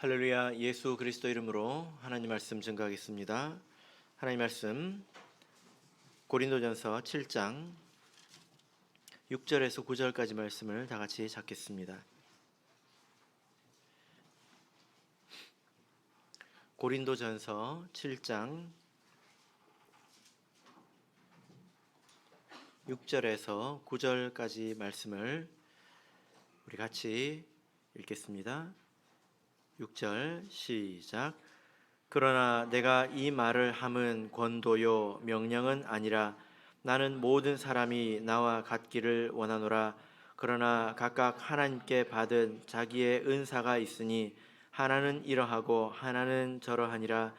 할렐루야. 예수 그리스도 이름으로 하나님 말씀 증거하겠습니다. 하나님 말씀 고린도전서 7장 6절에서 9절까지 말씀을 다 같이 찾겠습니다. 고린도전서 7장 6절에서 9절까지 말씀을 우리 같이 읽겠습니다. 6절 시작. 그러나 내가 이 말을 함은 권도요 명령은 아니라 나는 모든 사람이 나와 같기를 원하노라. 그러나 각각 하나님께 받은 자기의 은사가 있으니 하나는 이러하고 하나는 저러하니라.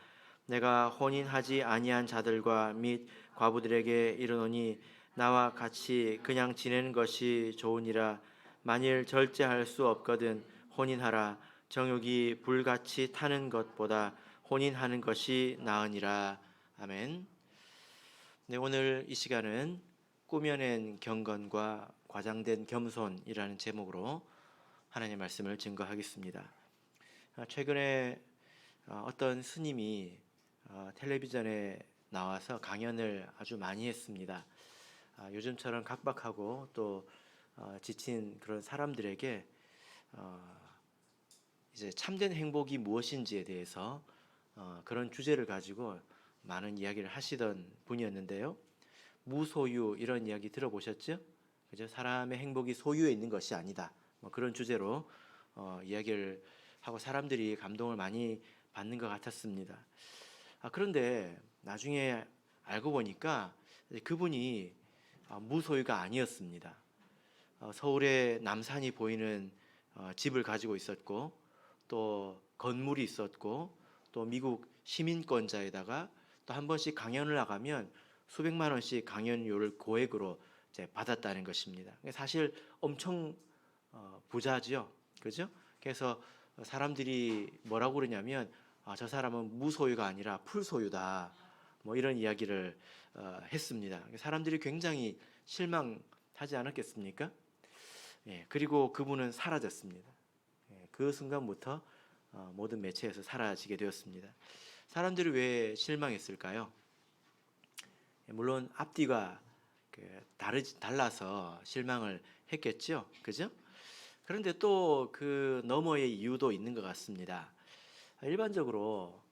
내가 혼인하지 아니한 자들과 및 과부들에게 이르노니 나와 같이 그냥 지내는 것이 좋으니라. 만일 절제할 수 없거든 혼인하라. 정욕이 불같이 타는 것보다 혼인하는 것이 나으니라. 아멘. 네, 오늘 이 시간은 꾸며낸 경건과 과장된 겸손이라는 제목으로 하나님의 말씀을 증거하겠습니다. 최근에 어떤 스님이 텔레비전에 나와서 강연을 아주 많이 했습니다. 요즘처럼 각박하고 또 지친 그런 사람들에게 이제 참된 행복이 무엇인지에 대해서 그런 주제를 가지고 많은 이야기를 하시던 분이었는데요. 무소유 이런 이야기 들어보셨죠? 그죠? 사람의 행복이 소유에 있는 것이 아니다. 그런 주제로 이야기를 하고 사람들이 감동을 많이 받는 것 같았습니다. 그런데 나중에 알고 보니까 그분이 무소유가 아니었습니다. 서울의 남산이 보이는 집을 가지고 있었고 또 건물이 있었고 또 미국 시민권자에다가 또 한 번씩 강연을 나가면 수백만 원씩 강연료를 고액으로 이제 받았다는 것입니다. 사실 엄청 부자죠, 그죠? 그래서 사람들이 뭐라고 그러냐면 저 사람은 무소유가 아니라 풀소유다, 뭐 이런 이야기를 했습니다. 사람들이 굉장히 실망하지 않았겠습니까? 예, 그리고 그분은 사라졌습니다. 그 순간부터 모든 매체에서 사라지게 되었습니다. 사람들이 왜 실망했을까요? 물론 앞뒤가 달라서 실망을 했겠죠, 그죠? 그런데 또 그 너머의 이유도 있는 것 같습니다. 일반적으로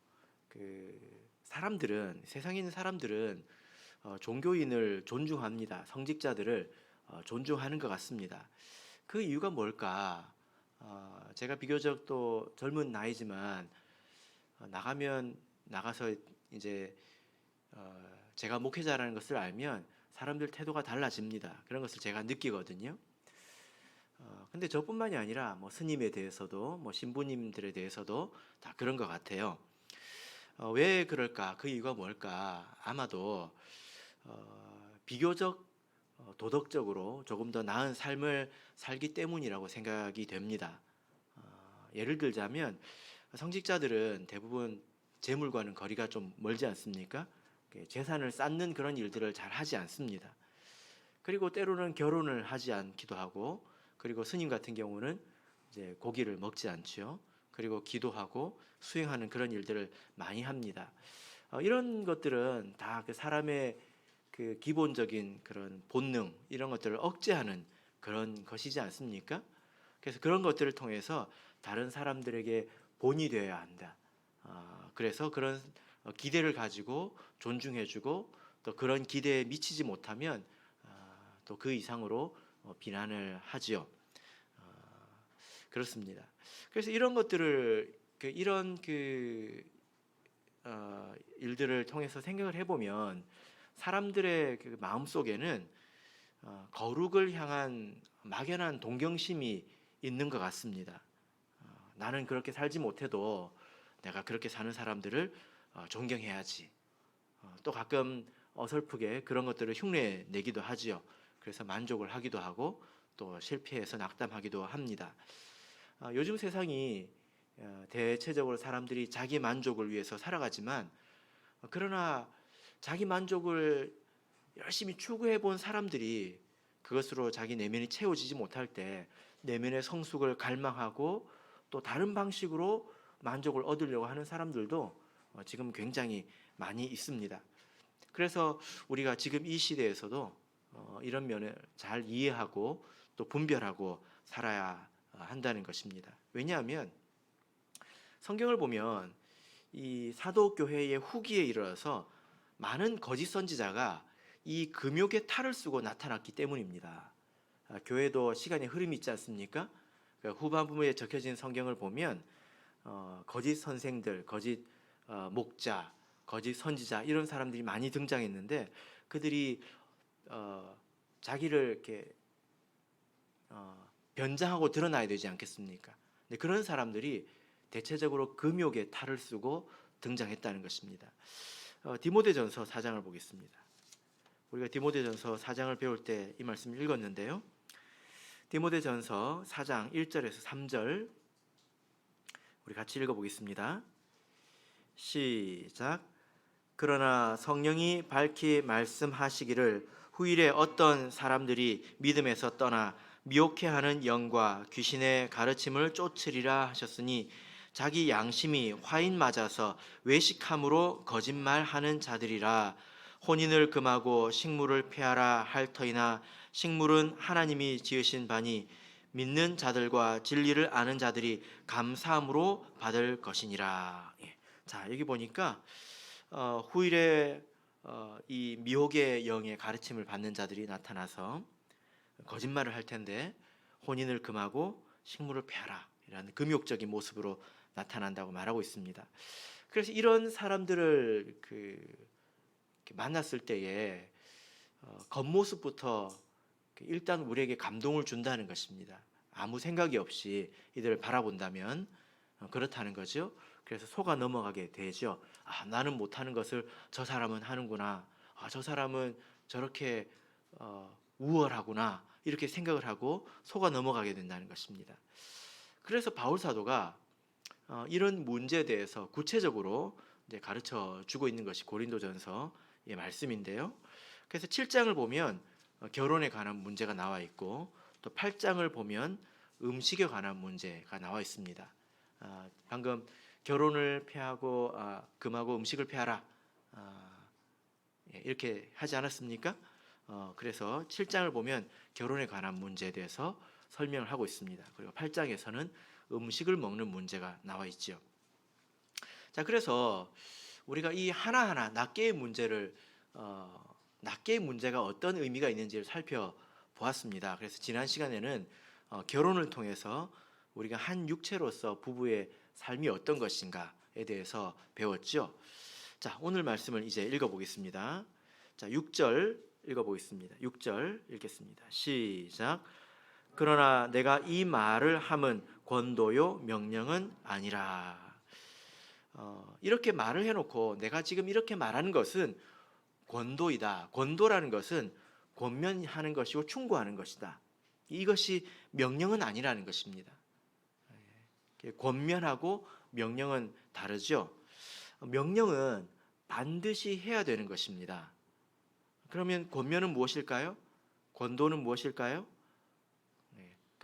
사람들은, 세상에 있는 사람들은 종교인을 존중합니다. 성직자들을 존중하는 것 같습니다. 그 이유가 뭘까? 제가 비교적 또 젊은 나이지만 나가서 이제 제가 목회자라는 것을 알면 사람들 태도가 달라집니다. 그런 것을 제가 느끼거든요. 근데 저뿐만이 아니라 뭐 스님에 대해서도 뭐 신부님들에 대해서도 다 그런 것 같아요. 왜 그럴까? 그 이유가 뭘까? 아마도 비교적 도덕적으로 조금 더 나은 삶을 살기 때문이라고 생각이 됩니다. 예를 들자면 성직자들은 대부분 재물과는 거리가 좀 멀지 않습니까? 재산을 쌓는 그런 일들을 잘 하지 않습니다. 그리고 때로는 결혼을 하지 않기도 하고, 그리고 스님 같은 경우는 이제 고기를 먹지 않죠. 그리고 기도하고 수행하는 그런 일들을 많이 합니다. 이런 것들은 다 그 사람의 그 기본적인 그런 본능, 이런 것들을 억제하는 그런 것이지 않습니까? 그래서 그런 것들을 통해서 다른 사람들에게 본이 되어야 한다. 그래서 그런 기대를 가지고 존중해주고 또 그런 기대에 미치지 못하면 또 그 이상으로 비난을 하지요. 그렇습니다. 그래서 이런 것들을 이런 일들을 통해서 생각을 해보면 사람들의 그 마음 속에는 거룩을 향한 막연한 동경심이 있는 것 같습니다. 나는 그렇게 살지 못해도 내가 그렇게 사는 사람들을 존경해야지. 또 가끔 어설프게 그런 것들을 흉내 내기도 하지요. 그래서 만족을 하기도 하고 또 실패해서 낙담하기도 합니다. 요즘 세상이 대체적으로 사람들이 자기 만족을 위해서 살아가지만 그러나 자기 만족을 열심히 추구해 본 사람들이 그것으로 자기 내면이 채워지지 못할 때 내면의 성숙을 갈망하고 또 다른 방식으로 만족을 얻으려고 하는 사람들도 지금 굉장히 많이 있습니다. 그래서 우리가 지금 이 시대에서도 이런 면을 잘 이해하고 또 분별하고 살아야 한다는 것입니다. 왜냐하면 성경을 보면 이 사도교회의 후기에 이르러서 많은 거짓 선지자가 이 금욕의 탈을 쓰고 나타났기 때문입니다. 교회도 시간의 흐름이 있지 않습니까? 후반부에 적혀진 성경을 보면 거짓 선생들, 거짓 목자, 거짓 선지자 이런 사람들이 많이 등장했는데 그들이 자기를 이렇게 변장하고 드러나야 되지 않겠습니까? 근데 그런 사람들이 대체적으로 금욕의 탈을 쓰고 등장했다는 것입니다. 디모데전서 4장을 보겠습니다. 우리가 디모데전서 4장을 배울 때 이 말씀을 읽었는데요. 디모데전서 4장 1절에서 3절 우리 같이 읽어보겠습니다. 시작. 그러나 성령이 밝히 말씀하시기를 후일에 어떤 사람들이 믿음에서 떠나 미혹해하는 영과 귀신의 가르침을 쫓으리라 하셨으니 자기 양심이 화인 맞아서 외식함으로 거짓말하는 자들이라. 혼인을 금하고 식물을 폐하라 할 터이나 식물은 하나님이 지으신 바니 믿는 자들과 진리를 아는 자들이 감사함으로 받을 것이니라. 자, 여기 보니까 후일에 이 미혹의 영의 가르침을 받는 자들이 나타나서 거짓말을 할 텐데 혼인을 금하고 식물을 폐하라 이라는 금욕적인 모습으로 나타난다고 말하고 있습니다. 그래서 이런 사람들을 만났을 때에 겉모습부터 일단 우리에게 감동을 준다는 것입니다. 아무 생각이 없이 이들을 바라본다면 그렇다는 거죠. 그래서 속아 넘어가게 되죠. 아, 나는 못하는 것을 저 사람은 하는구나. 아, 저 사람은 저렇게 우월하구나. 이렇게 생각을 하고 속아 넘어가게 된다는 것입니다. 그래서 바울 사도가 이런 문제에 대해서 구체적으로 이제 가르쳐 주고 있는 것이 고린도전서의 말씀인데요. 그래서 7장을 보면 결혼에 관한 문제가 나와 있고 또 8장을 보면 음식에 관한 문제가 나와 있습니다. 방금 결혼을 폐하고 금하고 음식을 폐하라 이렇게 하지 않았습니까? 그래서 7장을 보면 결혼에 관한 문제에 대해서 설명을 하고 있습니다. 그리고 8장에서는 음식을 먹는 문제가 나와 있죠. 자, 그래서 우리가 이 하나하나 낱개의 문제를 낱개의 문제가 어떤 의미가 있는지를 살펴보았습니다. 그래서 지난 시간에는 결혼을 통해서 우리가 한 육체로서 부부의 삶이 어떤 것인가에 대해서 배웠죠. 자, 오늘 말씀을 이제 읽어보겠습니다. 자, 6절 읽어보겠습니다. 6절 읽겠습니다. 시작. 그러나 내가 이 말을 함은 권도요 명령은 아니라. 이렇게 말을 해놓고 내가 지금 이렇게 말하는 것은 권도이다. 권도라는 것은 권면하는 것이고 충고하는 것이다. 이것이 명령은 아니라는 것입니다. 권면하고 명령은 다르죠. 명령은 반드시 해야 되는 것입니다. 그러면 권면은 무엇일까요? 권도는 무엇일까요?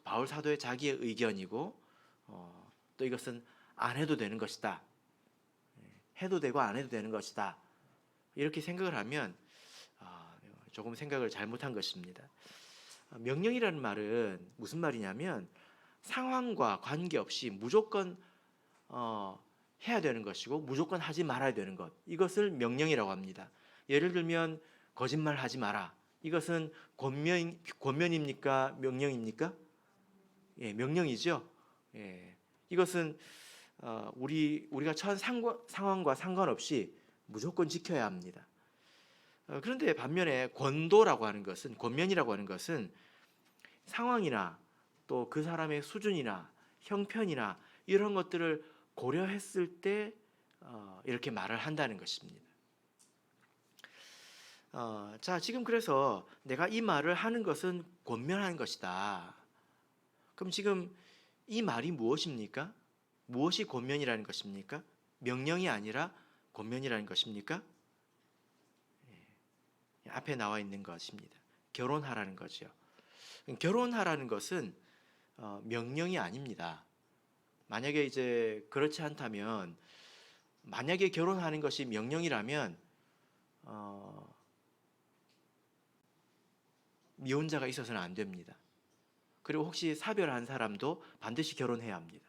바울 사도의 자기의 의견이고 또 이것은 안 해도 되는 것이다. 해도 되고 안 해도 되는 것이다. 이렇게 생각을 하면 조금 생각을 잘못한 것입니다. 명령이라는 말은 무슨 말이냐면 상황과 관계없이 무조건 해야 되는 것이고 무조건 하지 말아야 되는 것. 이것을 명령이라고 합니다. 예를 들면 거짓말하지 마라. 이것은 권면입니까? 명령입니까? 예, 명령이죠. 예, 이것은 우리가 처한 상황과 상관없이 무조건 지켜야 합니다. 그런데 반면에 권도라고 하는 것은 권면이라고 하는 것은 상황이나 또 그 사람의 수준이나 형편이나 이런 것들을 고려했을 때 이렇게 말을 한다는 것입니다. 자, 지금 그래서 내가 이 말을 하는 것은 권면하는 것이다. 그럼 지금 이 말이 무엇입니까? 무엇이 권면이라는 것입니까? 명령이 아니라 권면이라는 것입니까? 앞에 나와 있는 것입니다. 결혼하라는 거죠. 결혼하라는 것은 명령이 아닙니다. 만약에 이제 그렇지 않다면, 만약에 결혼하는 것이 명령이라면 미혼자가 있어서는 안 됩니다. 그리고 혹시 사별한 사람도 반드시 결혼해야 합니다.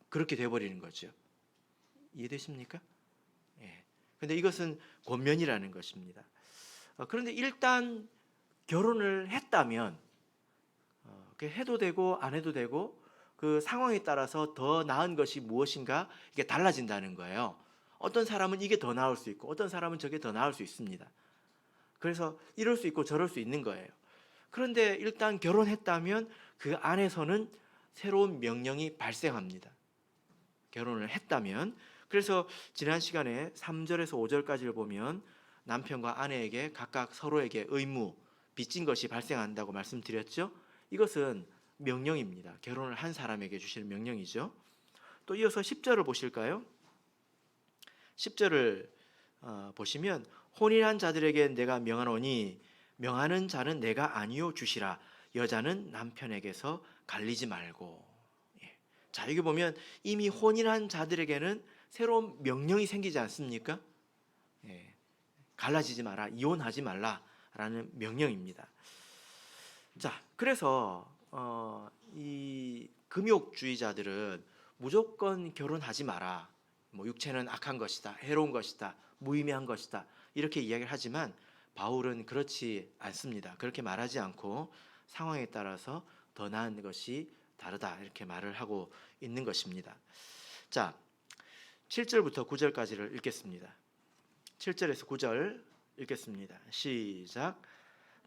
그렇게 돼버리는 거죠. 이해되십니까? 예. 근데 이것은 권면이라는 것입니다. 그런데 일단 결혼을 했다면 해도 되고 안 해도 되고 그 상황에 따라서 더 나은 것이 무엇인가 이게 달라진다는 거예요. 어떤 사람은 이게 더 나을 수 있고 어떤 사람은 저게 더 나을 수 있습니다. 그래서 이럴 수 있고 저럴 수 있는 거예요. 그런데 일단 결혼했다면 그 안에서는 새로운 명령이 발생합니다. 결혼을 했다면. 그래서 지난 시간에 3절에서 5절까지를 보면 남편과 아내에게 각각 서로에게 의무, 빚진 것이 발생한다고 말씀드렸죠. 이것은 명령입니다. 결혼을 한 사람에게 주시는 명령이죠. 또 이어서 10절을 보실까요? 10절을 보시면 혼인한 자들에게 내가 명하노니 명하는 자는 내가 아니요 주시라. 여자는 남편에게서 갈리지 말고. 자, 여기 보면 이미 혼인한 자들에게는 새로운 명령이 생기지 않습니까? 갈라지지 마라, 이혼하지 말라라는 명령입니다. 자, 그래서 이 금욕주의자들은 무조건 결혼하지 마라, 뭐 육체는 악한 것이다, 해로운 것이다, 무의미한 것이다 이렇게 이야기를 하지만 바울은 그렇지 않습니다. 그렇게 말하지 않고 상황에 따라서 더 나은 것이 다르다 이렇게 말을 하고 있는 것입니다. 자, 7절부터 9절까지를 읽겠습니다. 7절에서 9절 읽겠습니다. 시작.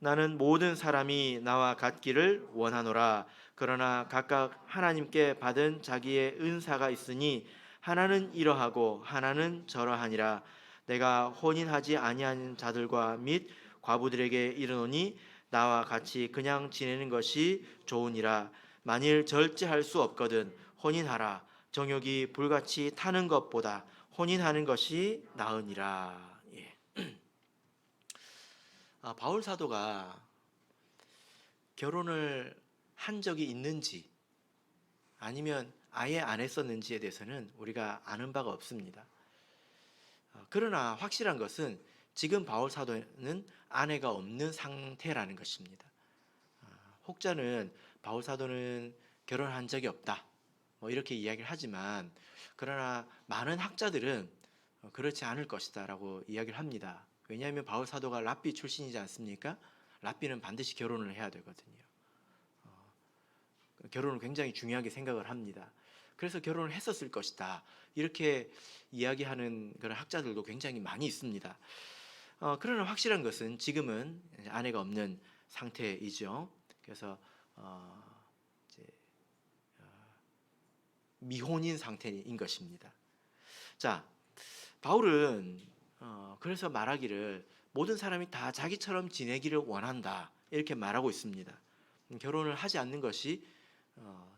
나는 모든 사람이 나와 같기를 원하노라. 그러나 각각 하나님께 받은 자기의 은사가 있으니 하나는 이러하고 하나는 저러하니라. 내가 혼인하지 아니한 자들과 및 과부들에게 이르노니 나와 같이 그냥 지내는 것이 좋으니라. 만일 절제할 수 없거든 혼인하라. 정욕이 불같이 타는 것보다 혼인하는 것이 나으니라. 예. 바울 사도가 결혼을 한 적이 있는지 아니면 아예 안 했었는지에 대해서는 우리가 아는 바가 없습니다. 그러나 확실한 것은 지금 바울 사도는 아내가 없는 상태라는 것입니다. 혹자는 바울 사도는 결혼한 적이 없다, 뭐 이렇게 이야기를 하지만 그러나 많은 학자들은 그렇지 않을 것이다 라고 이야기를 합니다. 왜냐하면 바울 사도가 랍비 출신이지 않습니까? 랍비는 반드시 결혼을 해야 되거든요. 결혼을 굉장히 중요하게 생각을 합니다. 그래서 결혼을 했었을 것이다 이렇게 이야기하는 그런 학자들도 굉장히 많이 있습니다. 그러나 확실한 것은 지금은 아내가 없는 상태이죠. 그래서 이제 미혼인 상태인 것입니다. 자, 바울은 그래서 말하기를 모든 사람이 다 자기처럼 지내기를 원한다 이렇게 말하고 있습니다. 결혼을 하지 않는 것이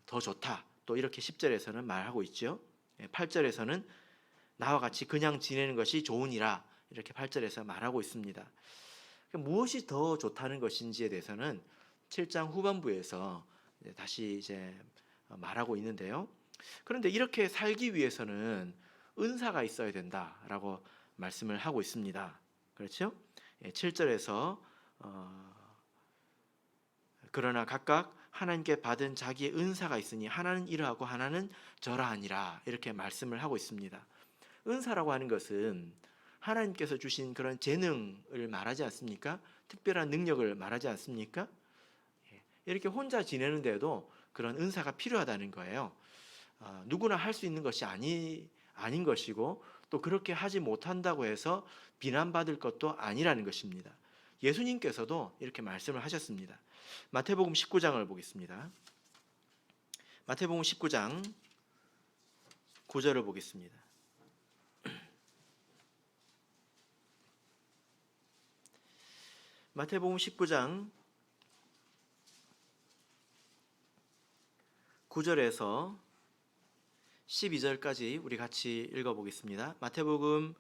더 좋다 또 이렇게 10절에서는 말하고 있죠. 8절에서는 나와 같이 그냥 지내는 것이 좋으니라 이렇게 8절에서 말하고 있습니다. 무엇이 더 좋다는 것인지에 대해서는 7장 후반부에서 다시 이제 말하고 있는데요. 그런데 이렇게 살기 위해서는 은사가 있어야 된다라고 말씀을 하고 있습니다. 그렇죠? 7절에서 그러나 각각 하나님께 받은 자기의 은사가 있으니 하나는 이러하고 하나는 저러하니라 이렇게 말씀을 하고 있습니다. 은사라고 하는 것은 하나님께서 주신 그런 재능을 말하지 않습니까? 특별한 능력을 말하지 않습니까? 이렇게 혼자 지내는데도 그런 은사가 필요하다는 거예요. 누구나 할 수 있는 것이 아닌 것이고 또 그렇게 하지 못한다고 해서 비난받을 것도 아니라는 것입니다. 예수님께서도 이렇게 말씀을 하셨습니다. 마태복음 19장을 보겠습니다. 마태복음 19장 9절을 보겠습니다. 마태복음 19장 9절에서 12절까지 우리 같이 읽어보겠습니다. 마태복음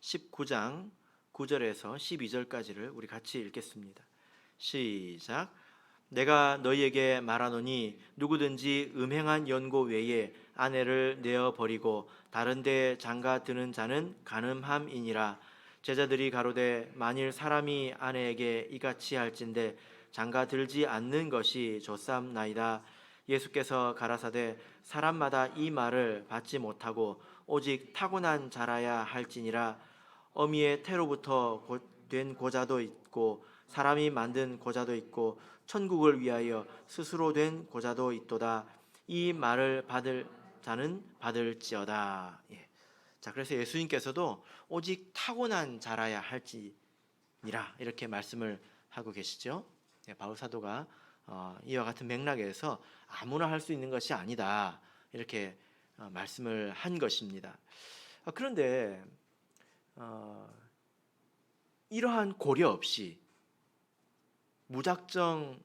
19장 9절에서 12절까지를 우리 같이 읽겠습니다. 시작. 내가 너희에게 말하노니 누구든지 음행한 연고 외에 아내를 내어 버리고 다른 데 장가 드는 자는 간음함이니라. 제자들이 가로되 만일 사람이 아내에게 이같이 할진대 장가 들지 않는 것이 좋삼나이다. 예수께서 가라사대 사람마다 이 말을 받지 못하고 오직 타고난 자라야 할지니라. 어미의 태로부터 된 고자도 있고 사람이 만든 고자도 있고 천국을 위하여 스스로 된 고자도 있도다. 이 말을 받을 자는 받을지어다. 예. 자, 그래서 예수님께서도 오직 타고난 자라야 할지니라 이렇게 말씀을 하고 계시죠. 예, 바울 사도가 이와 같은 맥락에서 아무나 할 수 있는 것이 아니다 이렇게 말씀을 한 것입니다. 그런데 이러한 고려 없이 무작정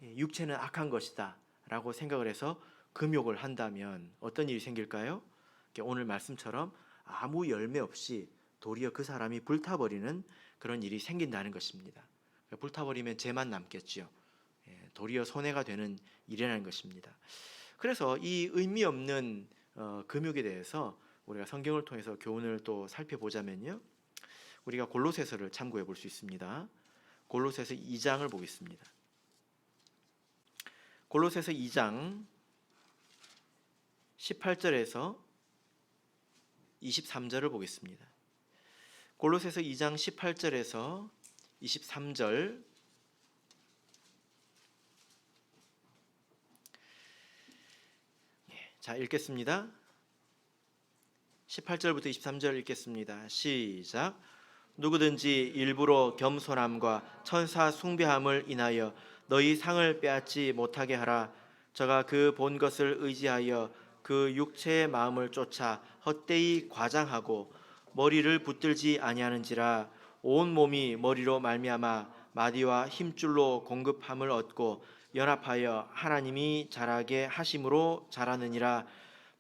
육체는 악한 것이다 라고 생각을 해서 금욕을 한다면 어떤 일이 생길까요? 오늘 말씀처럼 아무 열매 없이 도리어 그 사람이 불타버리는 그런 일이 생긴다는 것입니다. 불타버리면 죄만 남겠지요. 도리어 손해가 되는 일이라는 것입니다. 그래서 이 의미 없는 금욕에 대해서 우리가 성경을 통해서 교훈을 또 살펴보자면요, 우리가 골로새서를 참고해 볼 수 있습니다. 골로새서 2장을 보겠습니다. 골로새서 2장 18절에서 23절을 보겠습니다. 골로새서 2장 18절에서 23절. 자, 읽겠습니다. 18절부터 23절 읽겠습니다. 시작. 누구든지 일부러 겸손함과 천사 숭배함을 인하여 너희 상을 빼앗지 못하게 하라. 저가 그 본 것을 의지하여 그 육체의 마음을 쫓아 헛되이 과장하고 머리를 붙들지 아니하는지라. 온 몸이 머리로 말미암아 마디와 힘줄로 공급함을 얻고 연합하여 하나님이 자라게 하심으로 자라느니라.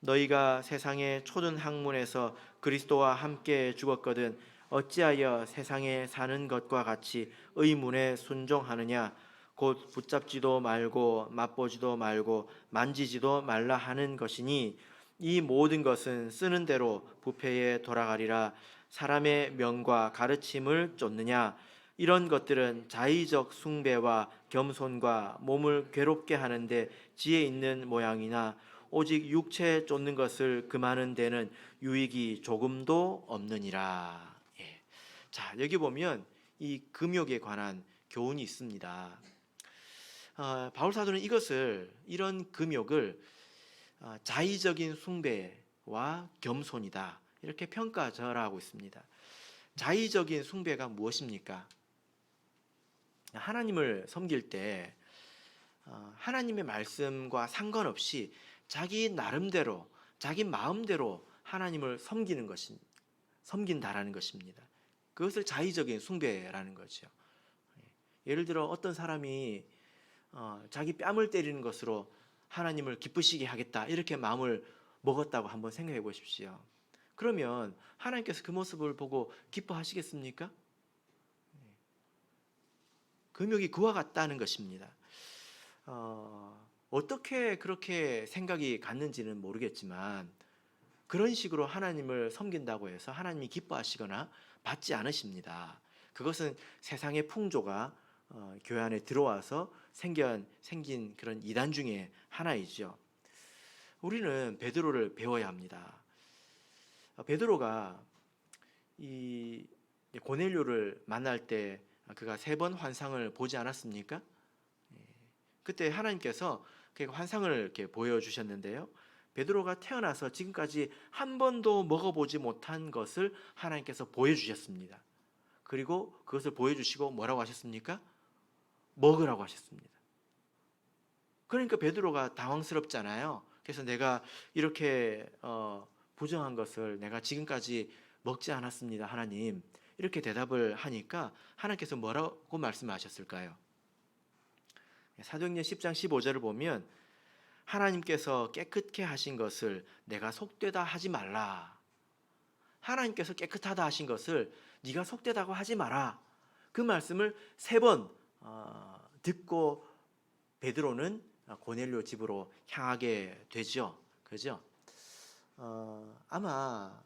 너희가 세상의 초든 학문에서 그리스도와 함께 죽었거든 어찌하여 세상에 사는 것과 같이 의문에 순종하느냐. 곧 붙잡지도 말고 맛보지도 말고 만지지도 말라 하는 것이니 이 모든 것은 쓰는 대로 부패에 돌아가리라. 사람의 명과 가르침을 쫓느냐. 이런 것들은 자의적 숭배와 겸손과 몸을 괴롭게 하는데 지혜 있는 모양이나 오직 육체에 쫓는 것을 금하는 데는 유익이 조금도 없느니라. 예. 자, 여기 보면 이 금욕에 관한 교훈이 있습니다. 바울 사도는 이런 금욕을 자의적인 숭배와 겸손이다 이렇게 평가절하고 있습니다. 자의적인 숭배가 무엇입니까? 하나님을 섬길 때 하나님의 말씀과 상관없이 자기 나름대로 자기 마음대로 하나님을 섬긴다라는 것입니다. 그것을 자의적인 숭배라는 거죠. 예를 들어 어떤 사람이 자기 뺨을 때리는 것으로 하나님을 기쁘시게 하겠다 이렇게 마음을 먹었다고 한번 생각해 보십시오. 그러면 하나님께서 그 모습을 보고 기뻐하시겠습니까? 금욕이 그와 같다는 것입니다. 어떻게 그렇게 생각이 갔는지는 모르겠지만 그런 식으로 하나님을 섬긴다고 해서 하나님이 기뻐하시거나 받지 않으십니다. 그것은 세상의 풍조가 교회 안에 들어와서 생긴 그런 이단 중에 하나이죠. 우리는 베드로를 배워야 합니다. 베드로가 이 고넬료를 만날 때 그가 3번 환상을 보지 않았습니까? 그때 하나님께서 그 환상을 이렇게 보여주셨는데요. 베드로가 태어나서 지금까지 한 번도 먹어보지 못한 것을 하나님께서 보여주셨습니다. 그리고 그것을 보여주시고 뭐라고 하셨습니까? 먹으라고 하셨습니다. 그러니까 베드로가 당황스럽잖아요. 그래서 내가 이렇게 부정한 것을 내가 지금까지 먹지 않았습니다, 하나님. 이렇게 대답을 하니까 하나님께서 뭐라고 말씀하셨을까요? 사도행전 10장 15절을 보면 하나님께서 깨끗게 하신 것을 내가 속되다 하지 말라. 하나님께서 깨끗하다 하신 것을 네가 속되다고 하지 마라. 그 말씀을 3번 듣고 베드로는 고넬료 집으로 향하게 되죠. 그죠? 아마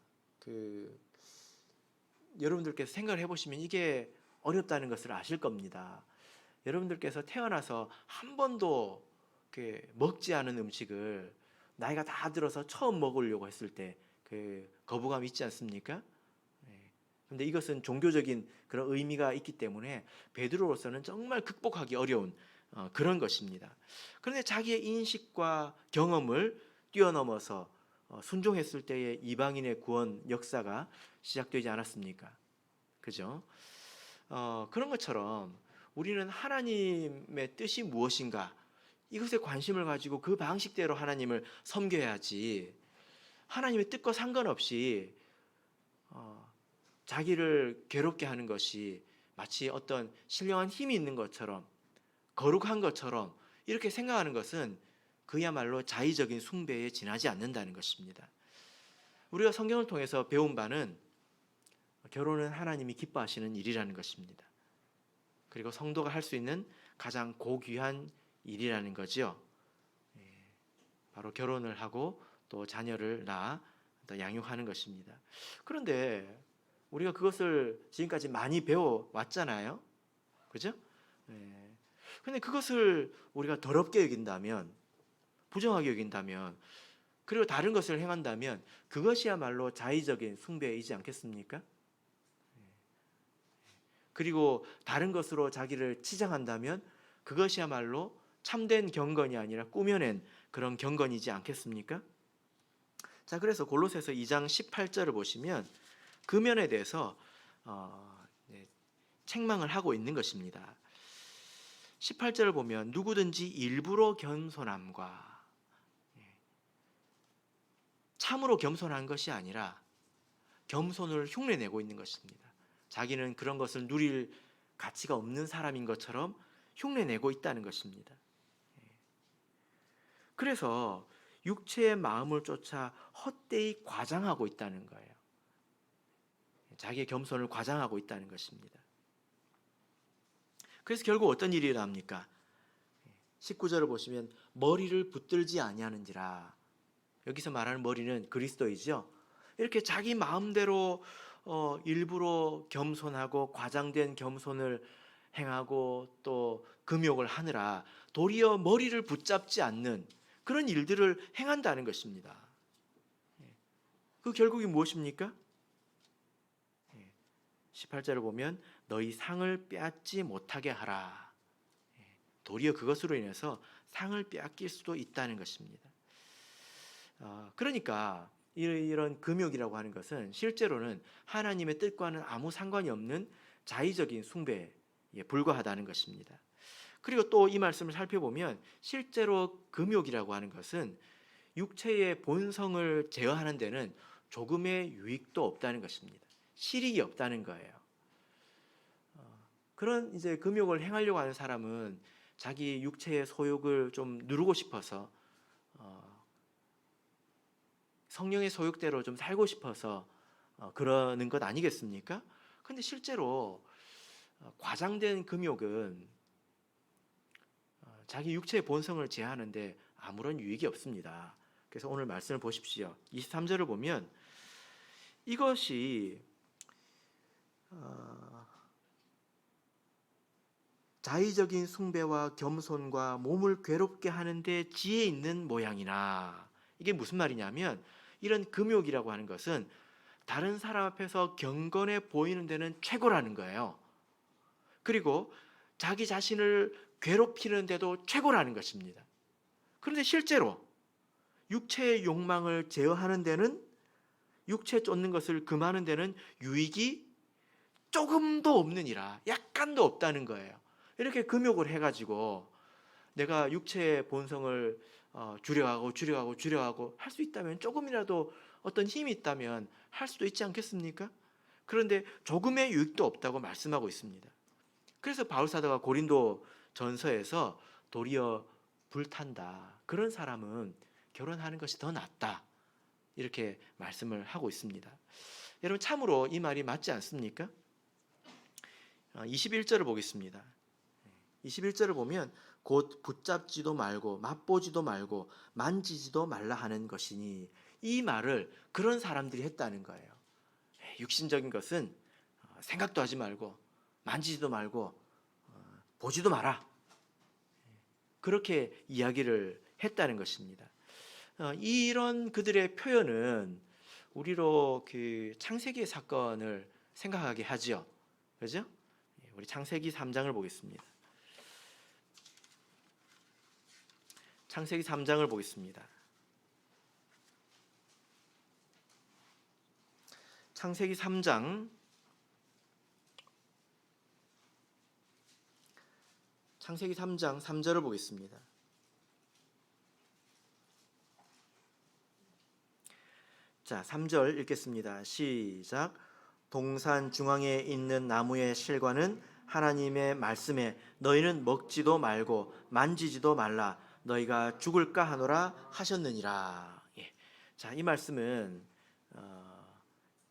여러분들께서 생각을 해보시면 이게 어렵다는 것을 아실 겁니다. 여러분들께서 태어나서 한 번도 먹지 않은 음식을 나이가 다 들어서 처음 먹으려고 했을 때 거부감 있지 않습니까? 그런데 이것은 종교적인 그런 의미가 있기 때문에 베드로로서는 정말 극복하기 어려운 그런 것입니다. 그런데 자기의 인식과 경험을 뛰어넘어서 순종했을 때의 이방인의 구원 역사가 시작되지 않았습니까? 그죠? 그런 것처럼 우리는 하나님의 뜻이 무엇인가 이것에 관심을 가지고 그 방식대로 하나님을 섬겨야지, 하나님의 뜻과 상관없이 자기를 괴롭게 하는 것이 마치 어떤 신령한 힘이 있는 것처럼, 거룩한 것처럼 이렇게 생각하는 것은 그야말로 자의적인 숭배에 지나지 않는다는 것입니다. 우리가 성경을 통해서 배운 바는 결혼은 하나님이 기뻐하시는 일이라는 것입니다. 그리고 성도가 할 수 있는 가장 고귀한 일이라는 거죠. 바로 결혼을 하고 또 자녀를 낳아 또 양육하는 것입니다. 그런데 우리가 그것을 지금까지 많이 배워왔잖아요. 그죠? 근데 그것을 우리가 더럽게 여긴다면, 부정하게 여긴다면, 그리고 다른 것을 행한다면 그것이야말로 자의적인 숭배이지 않겠습니까? 그리고 다른 것으로 자기를 치장한다면 그것이야말로 참된 경건이 아니라 꾸며낸 그런 경건이지 않겠습니까? 자, 그래서 골로새서 2장 18절을 보시면 그 면에 대해서 책망을 하고 있는 것입니다. 18절을 보면 누구든지 일부러 겸손함과, 참으로 겸손한 것이 아니라 겸손을 흉내내고 있는 것입니다. 자기는 그런 것을 누릴 가치가 없는 사람인 것처럼 흉내내고 있다는 것입니다. 그래서 육체의 마음을 쫓아 헛되이 과장하고 있다는 거예요. 자기의 겸손을 과장하고 있다는 것입니다. 그래서 결국 어떤 일이 일어납니까? 19절을 보시면 머리를 붙들지 아니하는지라. 여기서 말하는 머리는 그리스도이죠. 이렇게 자기 마음대로 일부러 겸손하고 과장된 겸손을 행하고 또 금욕을 하느라 도리어 머리를 붙잡지 않는 그런 일들을 행한다는 것입니다. 그 결국이 무엇입니까? 18절을 보면 너희 상을 빼앗지 못하게 하라. 도리어 그것으로 인해서 상을 빼앗길 수도 있다는 것입니다. 그러니까 이런 금욕이라고 하는 것은 실제로는 하나님의 뜻과는 아무 상관이 없는 자의적인 숭배에 불과하다는 것입니다. 그리고 또 이 말씀을 살펴보면 실제로 금욕이라고 하는 것은 육체의 본성을 제어하는 데는 조금의 유익도 없다는 것입니다. 실익이 없다는 거예요. 그런 이제 금욕을 행하려고 하는 사람은 자기 육체의 소욕을 좀 누르고 싶어서, 성령의 소욕대로 좀 살고 싶어서 그러는 것 아니겠습니까? 근데 실제로 과장된 금욕은 자기 육체의 본성을 제하는데 아무런 유익이 없습니다. 그래서 오늘 말씀을 보십시오. 23절을 보면 이것이 자의적인 숭배와 겸손과 몸을 괴롭게 하는데 지혜 있는 모양이나. 이게 무슨 말이냐면 이런 금욕이라고 하는 것은 다른 사람 앞에서 경건해 보이는 데는 최고라는 거예요. 그리고 자기 자신을 괴롭히는데도 최고라는 것입니다. 그런데 실제로 육체의 욕망을 제어하는 데는, 육체 쫓는 것을 금하는 데는 유익이 조금도 없느니라, 약간도 없다는 거예요. 이렇게 금욕을 해가지고 내가 육체의 본성을 줄여가고 할 수 있다면, 조금이라도 어떤 힘이 있다면 할 수도 있지 않겠습니까? 그런데 조금의 유익도 없다고 말씀하고 있습니다. 그래서 바울사도가 고린도 전서에서 도리어 불탄다, 그런 사람은 결혼하는 것이 더 낫다, 이렇게 말씀을 하고 있습니다. 여러분, 참으로 이 말이 맞지 않습니까? 21절을 보겠습니다. 21절을 보면 곧 붙잡지도 말고 맛보지도 말고 만지지도 말라 하는 것이니, 이 말을 그런 사람들이 했다는 거예요. 육신적인 것은 생각도 하지 말고 만지지도 말고 보지도 마라, 그렇게 이야기를 했다는 것입니다. 이런 그들의 표현은 우리로 그 창세기의 사건을 생각하게 하지요. 그죠? 우리 창세기 3장을 보겠습니다. 창세기 3장을 보겠습니다. 창세기 3장 3절을 보겠습니다. 자, 3절 읽겠습니다. 시작. 동산 중앙에 있는 나무의 실과는 하나님의 말씀에 너희는 먹지도 말고 만지지도 말라, 너희가 죽을까 하노라 하셨느니라. 예. 자, 이 말씀은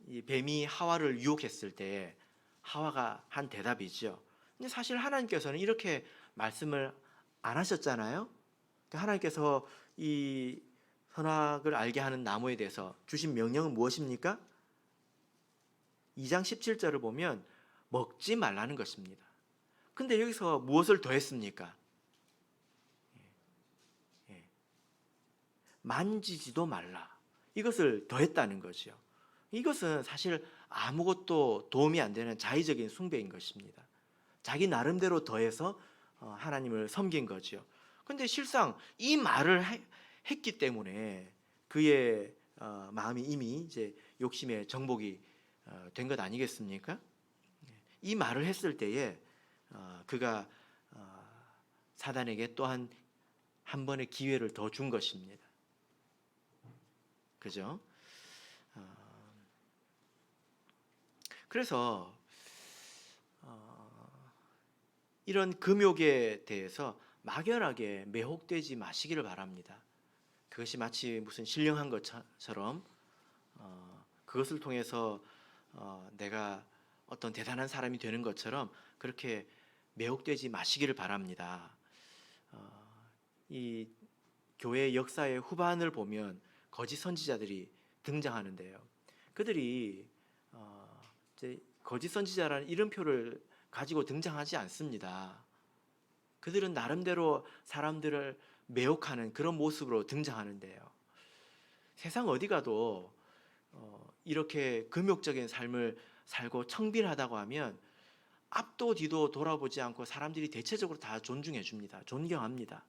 이 뱀이 하와를 유혹했을 때 하와가 한 대답이죠. 근데 사실 하나님께서는 이렇게 말씀을 안 하셨잖아요. 하나님께서 이 선악을 알게 하는 나무에 대해서 주신 명령은 무엇입니까? 2장 17절을 보면 먹지 말라는 것입니다. 근데 여기서 무엇을 더했습니까? 만지지도 말라, 이것을 더했다는 거죠. 이것은 사실 아무것도 도움이 안 되는 자의적인 숭배인 것입니다. 자기 나름대로 더해서 하나님을 섬긴 거죠. 근데 실상 이 말을 했기 때문에 그의 마음이 이미 이제 욕심의 정복이 된 것 아니겠습니까? 이 말을 했을 때에 그가 사단에게 또한 한 번의 기회를 더 준 것입니다. 그죠? 그래서 이런 금욕에 대해서 막연하게 매혹되지 마시기를 바랍니다. 그것이 마치 무슨 신령한 것처럼 그것을 통해서 내가 어떤 대단한 사람이 되는 것처럼 그렇게 매혹되지 마시기를 바랍니다. 이 교회 역사의 후반을 보면 거짓 선지자들이 등장하는데요. 그들이 이제 거짓 선지자라는 이름표를 가지고 등장하지 않습니다. 그들은 나름대로 사람들을 매혹하는 그런 모습으로 등장하는데요. 세상 어디 가도 이렇게 금욕적인 삶을 살고 청빈하다고 하면 앞도 뒤도 돌아보지 않고 사람들이 대체적으로 다 존중해 줍니다. 존경합니다.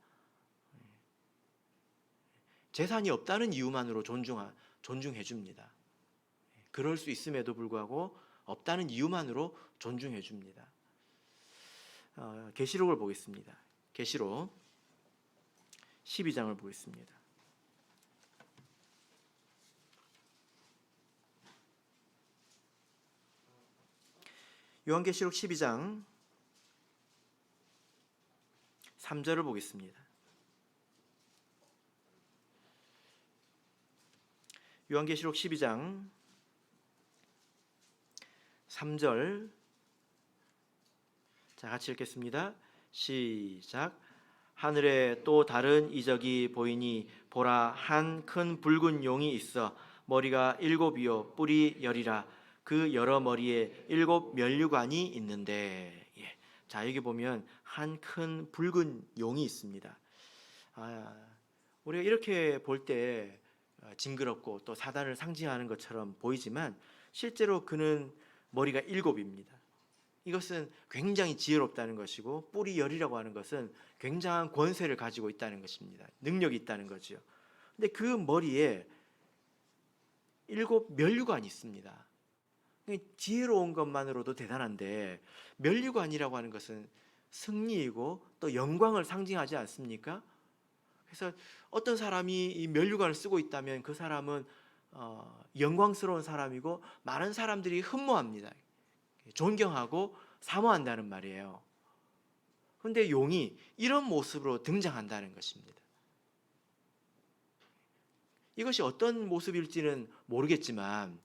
재산이 없다는 이유만으로 존중해 줍니다. 그럴 수 있음에도 불구하고 없다는 이유만으로 존중해 줍니다. 계시록을 보겠습니다. 계시록 12장을 보겠습니다. 요한계시록 12장 3절을 보겠습니다. 요한계시록 12장 3절, 자, 같이 읽겠습니다. 시작. 하늘에 또 다른 이적이 보이니 보라, 한 큰 붉은 용이 있어 머리가 7이요 뿔이 10이라. 그 여러 머리에 7 면류관이 있는데. 예. 자, 여기 보면 한 큰 붉은 용이 있습니다. 우리가 이렇게 볼 때 징그럽고 또 사단을 상징하는 것처럼 보이지만 실제로 그는 머리가 7입니다. 이것은 굉장히 지혜롭다는 것이고, 뿔이 10이라고 하는 것은 굉장한 권세를 가지고 있다는 것입니다. 능력이 있다는 거죠. 근데 그 머리에 7 면류관이 있습니다. 지혜로운 것만으로도 대단한데 면류관이라고 하는 것은 승리이고 또 영광을 상징하지 않습니까? 그래서 어떤 사람이 이 면류관을 쓰고 있다면 그 사람은 영광스러운 사람이고 많은 사람들이 흠모합니다. 존경하고 사모한다는 말이에요. 그런데 용이 이런 모습으로 등장한다는 것입니다. 이것이 어떤 모습일지는 모르겠지만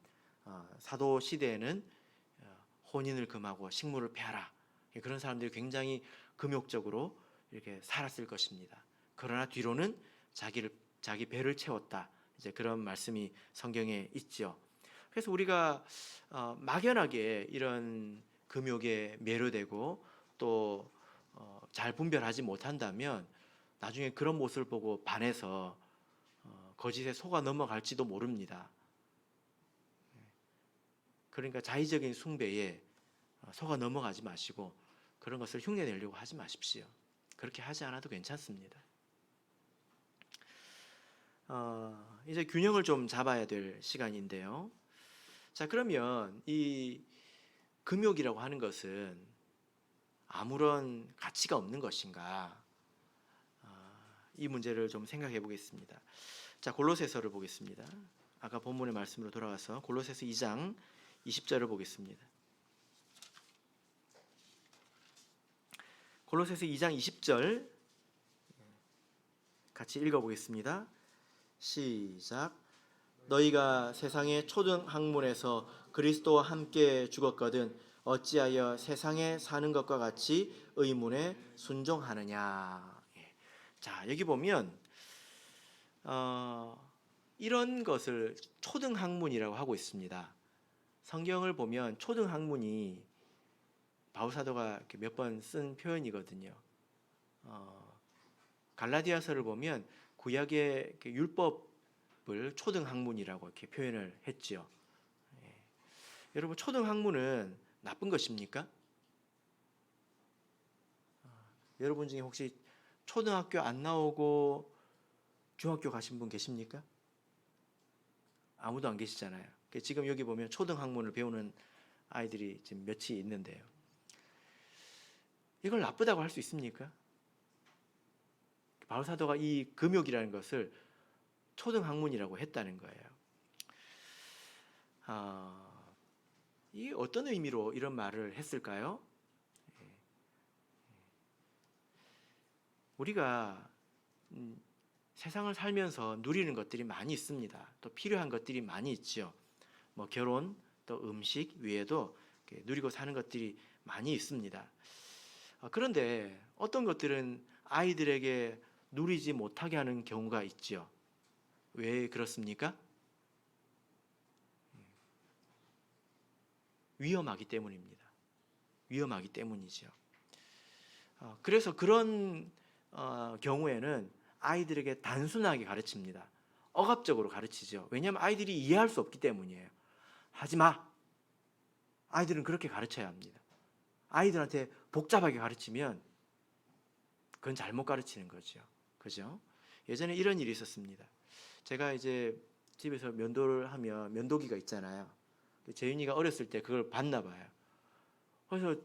사도 시대에는 혼인을 금하고 식물을 폐하라, 그런 사람들이 굉장히 금욕적으로 이렇게 살았을 것입니다. 그러나 뒤로는 자기 배를 채웠다. 이제 그런 말씀이 성경에 있죠. 그래서 우리가 막연하게 이런 금욕에 매료되고 또 잘 분별하지 못한다면 나중에 그런 모습을 보고 반해서 거짓에 속아 넘어갈지도 모릅니다. 그러니까 자의적인 숭배에 속아 넘어가지 마시고 그런 것을 흉내내려고 하지 마십시오. 그렇게 하지 않아도 괜찮습니다. 이제 균형을 좀 잡아야 될 시간인데요. 자, 그러면 이 금욕이라고 하는 것은 아무런 가치가 없는 것인가? 이 문제를 좀 생각해 보겠습니다. 자, 골로새서를 보겠습니다. 아까 본문의 말씀으로 돌아가서 골로새서 2장 20절을 보겠습니다. 골로새서 2장 20절 같이 읽어보겠습니다. 시작. 너희가 세상의 초등 학문에서 그리스도와 함께 죽었거든 어찌하여 세상에 사는 것과 같이 의문에 순종하느냐. 자, 여기 보면 이런 것을 초등 학문이라고 하고 있습니다. 성경을 보면 초등 학문이 바울 사도가 몇 번 쓴 표현이거든요. 갈라디아서를 보면 구약의 율법을 초등 학문이라고 이렇게 표현을 했지요. 여러분, 초등 학문은 나쁜 것입니까? 여러분 중에 혹시 초등학교 안 나오고 중학교 가신 분 계십니까? 아무도 안 계시잖아요. 지금 여기 보면 초등 학문을 배우는 아이들이 지금 몇이 있는데요. 이걸 나쁘다고 할 수 있습니까? 바울 사도가 이 금욕이라는 것을 초등 학문이라고 했다는 거예요. 이 어떤 의미로 이런 말을 했을까요? 우리가 세상을 살면서 누리는 것들이 많이 있습니다. 또 필요한 것들이 많이 있죠. 뭐 결혼, 또 음식 외에도 누리고 사는 것들이 많이 있습니다. 그런데 어떤 것들은 아이들에게 누리지 못하게 하는 경우가 있죠. 왜 그렇습니까? 위험하기 때문입니다. 위험하기 때문이죠. 그래서 그런 경우에는 아이들에게 단순하게 가르칩니다. 억압적으로 가르치죠. 왜냐하면 아이들이 이해할 수 없기 때문이에요. 하지 마. 아이들은 그렇게 가르쳐야 합니다. 아이들한테 복잡하게 가르치면 그건 잘못 가르치는 거죠. 그죠? 예전에 이런 일이 있었습니다. 제가 이제 집에서 면도를 하면 면도기가 있잖아요. 재윤이가 어렸을 때 그걸 봤나 봐요. 그래서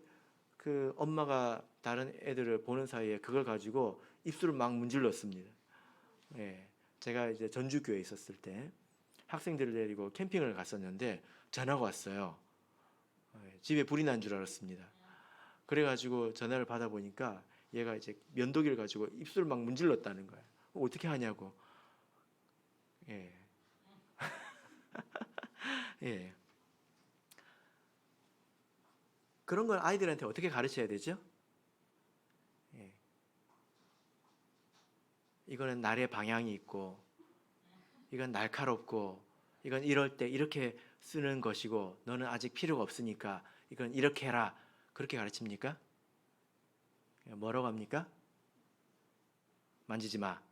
그 엄마가 다른 애들을 보는 사이에 그걸 가지고 입술을 막 문질렀습니다. 예, 제가 이제 전주교에 있었을 때 학생들을 데리고 캠핑을 갔었는데 전화가 왔어요. 집에 불이 난 줄 알았습니다. 그래가지고 전화를 받아보니까 얘가 이제 면도기를 가지고 입술을 막 문질렀다는 거예요. 어떻게 하냐고. 예. 예. 그런 걸 아이들한테 어떻게 가르쳐야 되죠? 예. 이거는 날의 방향이 있고, 이건 날카롭고, 이건 이럴 때 이렇게 쓰는 것이고, 너는 아직 필요가 없으니까 이건 이렇게 해라. 그렇게 가르칩니까? 뭐라고 합니까? 만지지 마.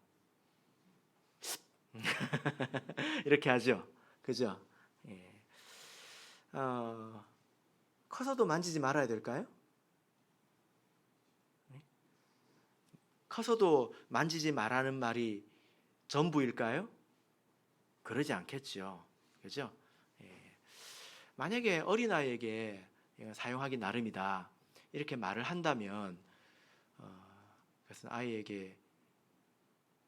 이렇게 하죠. 그죠? 예. 커서도 만지지 말아야 될까요? 커서도 만지지 말라는 말이 전부일까요? 그러지 않겠죠. 그죠? 예. 만약에 어린아이에게 사용하기 나름이다. 이렇게 말을 한다면 그것은 아이에게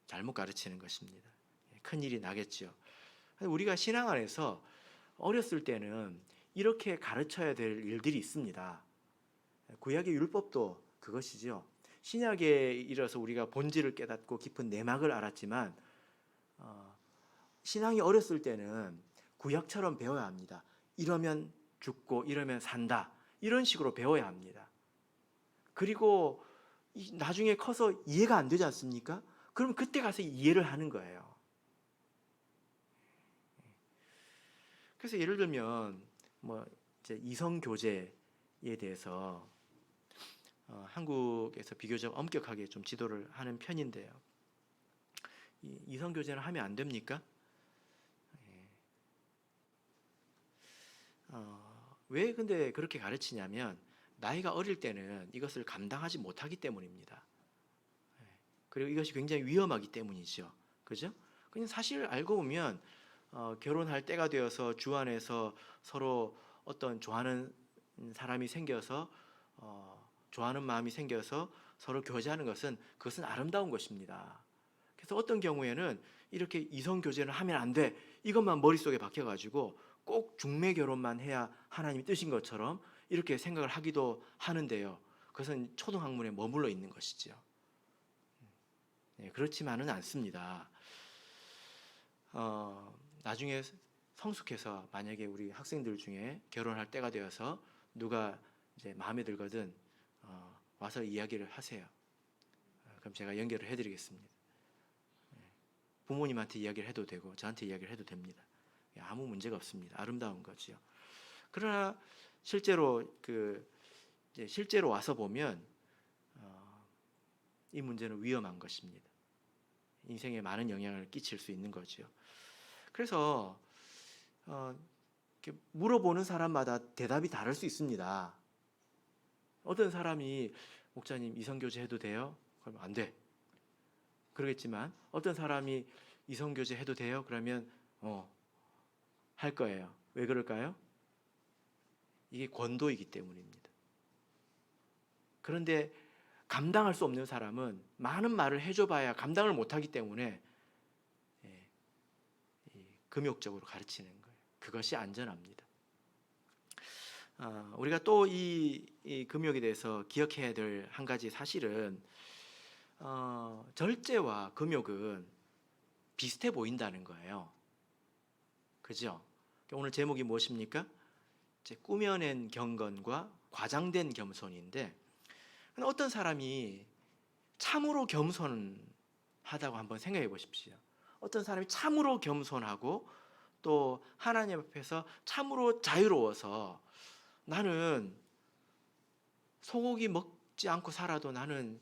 잘못 가르치는 것입니다. 큰일이 나겠죠. 우리가 신앙 안에서 어렸을 때는 이렇게 가르쳐야 될 일들이 있습니다. 구약의 율법도 그것이죠. 신약에 이르러서 우리가 본질을 깨닫고 깊은 내막을 알았지만 신앙이 어렸을 때는 구약처럼 배워야 합니다. 이러면 죽고 이러면 산다. 이런 식으로 배워야 합니다. 그리고 나중에 커서 이해가 안 되지 않습니까? 그럼 그때 가서 이해를 하는 거예요. 그래서 예를 들면 뭐 이제 이성 교제에 대해서 한국에서 비교적 엄격하게 좀 지도를 하는 편인데요. 이성 교제는 하면 안 됩니까? 왜 근데 그렇게 가르치냐면 나이가 어릴 때는 이것을 감당하지 못하기 때문입니다. 그리고 이것이 굉장히 위험하기 때문이죠. 그죠? 그냥 사실 알고 보면 결혼할 때가 되어서 주 안에서 서로 어떤 좋아하는 사람이 생겨서 좋아하는 마음이 생겨서 서로 교제하는 것은 그것은 아름다운 것입니다. 그래서 어떤 경우에는 이렇게 이성 교제를 하면 안 돼. 이것만 머릿속에 박혀가지고 꼭 중매 결혼만 해야 하나님이 뜻인 것처럼 이렇게 생각을 하기도 하는데요. 그것은 초등학문에 머물러 있는 것이죠. 네, 그렇지만은 않습니다. 나중에 성숙해서 만약에 우리 학생들 중에 결혼할 때가 되어서 누가 이제 마음에 들거든 와서 이야기를 하세요. 그럼 제가 연결을 해드리겠습니다. 부모님한테 이야기를 해도 되고 저한테 이야기를 해도 됩니다. 아무 문제가 없습니다. 아름다운 거지요. 그러나 실제로 실제로 와서 보면 이 문제는 위험한 것입니다. 인생에 많은 영향을 끼칠 수 있는 거죠. 그래서 물어보는 사람마다 대답이 다를 수 있습니다. 어떤 사람이 목사님 이성교제 해도 돼요? 그러면 안 돼. 그러겠지만 어떤 사람이 이성교제 해도 돼요? 그러면 할 거예요. 왜 그럴까요? 이게 권도이기 때문입니다. 그런데 감당할 수 없는 사람은 많은 말을 해줘봐야 감당을 못하기 때문에 금욕적으로 가르치는 거예요. 그것이 안전합니다. 우리가 또 이 금욕에 대해서 기억해야 될 한 가지 사실은 절제와 금욕은 비슷해 보인다는 거예요. 그죠? 오늘 제목이 무엇입니까? 꾸며낸 경건과 과장된 겸손인데 어떤 사람이 참으로 겸손하다고 한번 생각해 보십시오. 어떤 사람이 참으로 겸손하고 또 하나님 앞에서 참으로 자유로워서 나는 소고기 먹지 않고 살아도 나는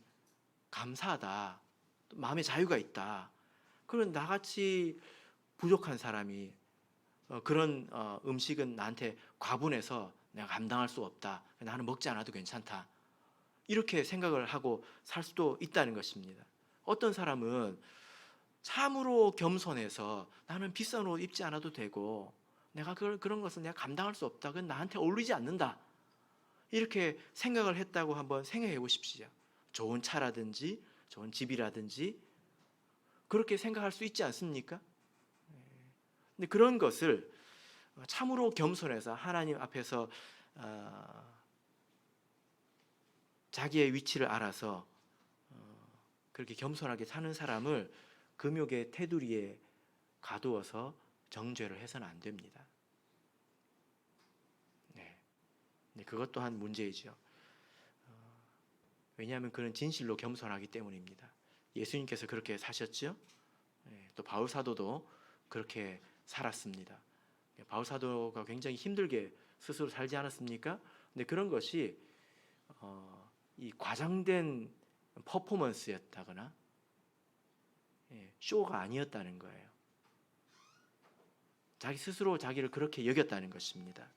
감사하다. 마음의 자유가 있다. 그런 나같이 부족한 사람이 그런 음식은 나한테 과분해서 내가 감당할 수 없다. 나는 먹지 않아도 괜찮다. 이렇게 생각을 하고 살 수도 있다는 것입니다. 어떤 사람은 참으로 겸손해서 나는 비싼 옷 입지 않아도 되고 내가 그런 것은 내가 감당할 수 없다. 그건 나한테 어울리지 않는다. 이렇게 생각을 했다고 한번 생각해 보십시오. 좋은 차라든지 좋은 집이라든지 그렇게 생각할 수 있지 않습니까? 근데 그런 것을 참으로 겸손해서 하나님 앞에서 자기의 위치를 알아서 그렇게 겸손하게 사는 사람을 금욕의 테두리에 가두어서 정죄를 해서는 안 됩니다. 네. 그것 또한 문제이죠. 왜냐하면 그는 진실로 겸손하기 때문입니다. 예수님께서 그렇게 사셨죠. 또 바울 사도도 그렇게 살았습니다. 바울 사도가 굉장히 힘들게 스스로 살지 않았습니까? 근데 그런 것이 이 과장된 퍼포먼스였다거나 쇼가 아니었다는 거예요. 자기 스스로 자기를 그렇게 여겼다는 것입니다.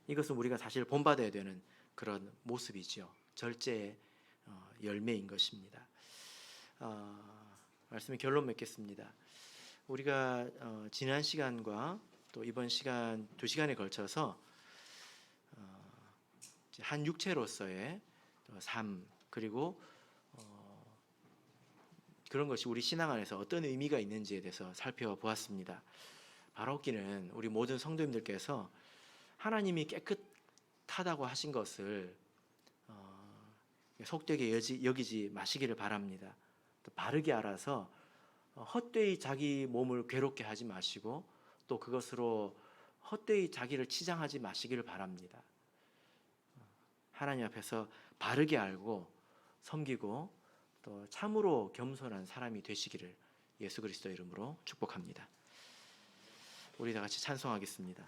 이것은 우리가 사실 본받아야 되는 그런 모습이죠. 절제의 열매인 것입니다. 말씀의 결론 맺겠습니다. 우리가 지난 시간과 또 이번 시간 2시간에 걸쳐서 한 육체로서의 삶 그리고 그런 것이 우리 신앙 안에서 어떤 의미가 있는지에 대해서 살펴보았습니다. 바라옵기는 우리 모든 성도님들께서 하나님이 깨끗하다고 하신 것을 속되게 여기지 마시기를 바랍니다. 또 바르게 알아서 헛되이 자기 몸을 괴롭게 하지 마시고 또 그것으로 헛되이 자기를 치장하지 마시기를 바랍니다. 하나님 앞에서 바르게 알고 섬기고 또 참으로 겸손한 사람이 되시기를 예수 그리스도 이름으로 축복합니다. 우리 다 같이 찬송하겠습니다.